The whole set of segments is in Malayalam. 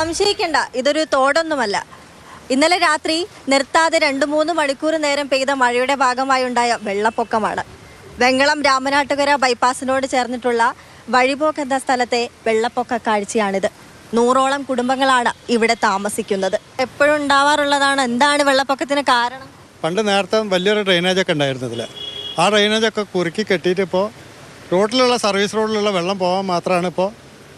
സംശയിക്കേണ്ട, ഇതൊരു തോടൊന്നുമല്ല. ഇന്നലെ രാത്രി നിർത്താതെ 2-3 മണിക്കൂർ നേരം പെയ്ത മഴയുടെ ഭാഗമായി ഉണ്ടായ വെള്ളപ്പൊക്കമാണ്. വെങ്ങളം രാമനാട്ടുകര ബൈപ്പാസിനോട് ചേർന്നിട്ടുള്ള വഴിപോക്ക് എന്ന സ്ഥലത്തെ വെള്ളപ്പൊക്ക കാഴ്ചയാണിത്. 100ഓളം കുടുംബങ്ങളാണ് ഇവിടെ താമസിക്കുന്നത്. എപ്പോഴും ഉണ്ടാവാറുള്ളതാണ്. എന്താണ് വെള്ളപ്പൊക്കത്തിന് കാരണം? പണ്ട് നേരത്തെ വലിയൊരു ഡ്രെയിനേജൊക്കെ ഉണ്ടായിരുന്നു ഇതിൽ. ആ ഡ്രെയിനേജൊക്കെ കുറുക്കി കെട്ടിയിട്ട് ഇപ്പോൾ റോഡിലുള്ള സർവീസ് റോഡിലുള്ള വെള്ളം പോകാൻ മാത്രമാണ് ഇപ്പോൾ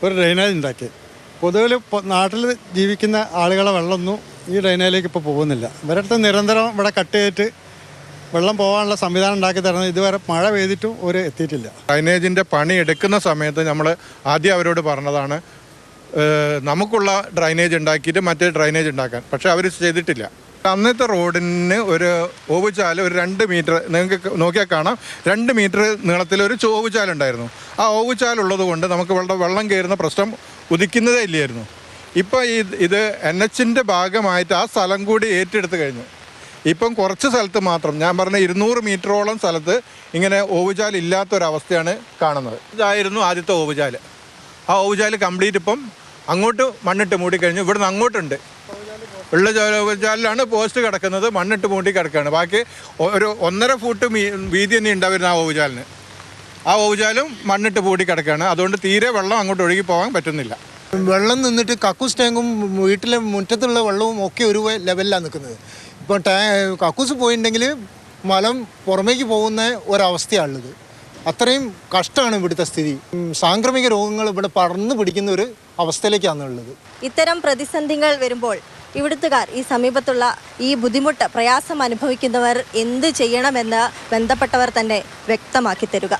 ഒരു ഡ്രെയിനേജ് ഉണ്ടാക്കിയത്. പൊതുവിൽ നാട്ടിൽ ജീവിക്കുന്ന ആളുകളെ വെള്ളമൊന്നും ഈ ഡ്രെയിനേജിലേക്ക് ഇപ്പോൾ പോകുന്നില്ല. ഇവരടുത്ത് നിരന്തരം ഇവിടെ കട്ട് ചെയ്തിട്ട് വെള്ളം പോകാനുള്ള സംവിധാനം ഉണ്ടാക്കി തരുന്നത് ഇതുവരെ മഴ പെയ്തിട്ടും ഒരു എത്തിയിട്ടില്ല. ഡ്രൈനേജിൻ്റെ പണി എടുക്കുന്ന സമയത്ത് നമ്മൾ ആദ്യം അവരോട് പറഞ്ഞതാണ് നമുക്കുള്ള ഡ്രൈനേജ് ഉണ്ടാക്കിയിട്ട് മറ്റേ ഡ്രൈനേജ് ഉണ്ടാക്കാൻ. പക്ഷേ അവർ ചെയ്തിട്ടില്ല. അന്നത്തെ റോഡിന് ഒരു ഓവുചാൽ ഒരു 2 മീറ്റർ നിങ്ങൾക്ക് നോക്കിയാൽ കാണാം, 2 മീറ്റർ നീളത്തിലൊരു ഓവുചാലുണ്ടായിരുന്നു. ആ ഓവുചാലുള്ളത് കൊണ്ട് നമുക്ക് വെള്ളം കയറുന്ന പ്രശ്നം ഉദിക്കുന്നതേ ഇല്ലായിരുന്നു. ഇപ്പോൾ ഇത് NHൻ്റെ ഭാഗമായിട്ട് ആ സ്ഥലം കൂടി ഏറ്റെടുത്ത് കഴിഞ്ഞു. ഇപ്പം കുറച്ച് സ്ഥലത്ത് മാത്രം, ഞാൻ പറഞ്ഞ 200 മീറ്ററോളം സ്ഥലത്ത് ഇങ്ങനെ ഓവുചാൽ ഇല്ലാത്തൊരവസ്ഥയാണ് കാണുന്നത്. ഇതായിരുന്നു ആദ്യത്തെ ഓവുചാൽ. ആ ഓവുചാൽ കംപ്ലീറ്റ് ഇപ്പം അങ്ങോട്ട് മണ്ണിട്ട് മൂടിക്കഴിഞ്ഞു. ഇവിടുന്ന് അങ്ങോട്ടുണ്ട് ഉള്ള ഓവുചാലിലാണ് പോസ്റ്റ് കിടക്കുന്നത്, മണ്ണിട്ട് മൂടി കിടക്കുകയാണ്. ബാക്കി ഒരു 1.5 ഫൂട്ട് വീതി തന്നെ ഉണ്ടാവുന്ന ആ ഓവുചാലിന്. ആ ഓവുചാലും മണ്ണിട്ട് മൂടി കിടക്കുകയാണ്. അതുകൊണ്ട് തീരെ വെള്ളം അങ്ങോട്ട് ഒഴുകി പോകാൻ പറ്റുന്നില്ല. വെള്ളം നിന്നിട്ട് കക്കൂസ് ടാങ്കും വീട്ടിലെ മുറ്റത്തുള്ള വെള്ളവും ഒക്കെ ഒരു ലെവലിലാണ് നിൽക്കുന്നത്. ഇപ്പോൾ കക്കൂസ് പോയിട്ടുണ്ടെങ്കിൽ മലം പുറമേക്ക് പോകുന്ന ഒരവസ്ഥയാണുള്ളത്. അത്രയും കഷ്ടമാണ് ഇവിടുത്തെ സ്ഥിതി. സാംക്രമിക രോഗങ്ങൾ ഇവിടെ പടർന്നു പിടിക്കുന്ന ഒരു അവസ്ഥയിലേക്കാണുള്ളത്. ഇത്തരം പ്രതിസന്ധികൾ വരുമ്പോൾ ഇവിടുത്തുകാർ, ഈ സമീപത്തുള്ള ഈ ബുദ്ധിമുട്ട് പ്രയാസം അനുഭവിക്കുന്നവർ എന്ത് ചെയ്യണമെന്ന് ബന്ധപ്പെട്ടവർ തന്നെ വ്യക്തമാക്കി തരുക.